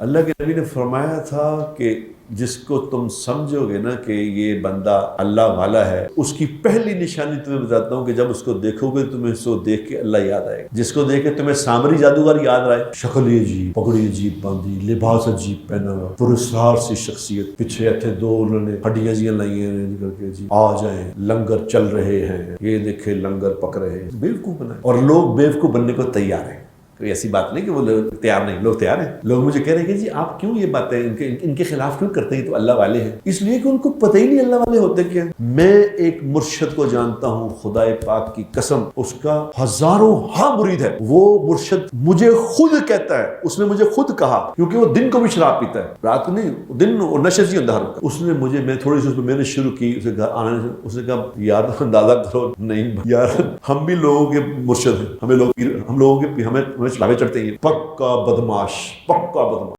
अल्लाह के नबी ने फरमाया था कि जिसको तुम समझोगे ना कि ये बंदा अल्लाह वाला है, उसकी पहली निशानी तुम्हें बताता हूँ कि जब उसको देखोगे तुम्हें उसको देख के अल्लाह याद आएगा। जिसको देख के तुम्हें सामरी जादूगर याद आए, शक्ल अजीब, पगड़ी अजीब बांधी, लिबास अजीब पहना, पुरस्कार सी शख्सियत, पीछे ऐसे दो उन्होंने हड्डियां जियां लाई हैं करके जी आ जाए, लंगर चल रहे हैं, ये देखे लंगर पक रहे हैं, बेवकूफ बनाए। और लोग बेवकूफ बनने को तैयार है। कोई ऐसी बात नहीं कि वो लोग तैयार नहीं, लोग तैयार हैं। लोग मुझे कह रहे हैं कि जी आप क्यों ये बातें इनके खिलाफ क्यों करते हैं, तो अल्लाह वाले हैं। इसलिए कि उनको पता ही नहीं अल्लाह वाले होते क्या। मैं एक मुर्शद को जानता हूँ, खुदाए पाक की कसम, उसका हजारों मुरीद है। वो मुर्शद मुझे खुद कहता है, उसने मुझे खुद कहा, क्योंकि वो दिन को भी शराब पीता है, रात को नहीं, दिन और नशे से अंधा होता है। उसने मुझे, मैं थोड़ी सी मैंने शुरू की, उसे घर आने से उसने कहा यार अंदाजा करो, नहीं यार हम भी लोगों के मुर्शद हैं, हम लोगों के हमें चढ़ावे चढ़ते हैं। पक्का बदमाश, पक्का बदमाश।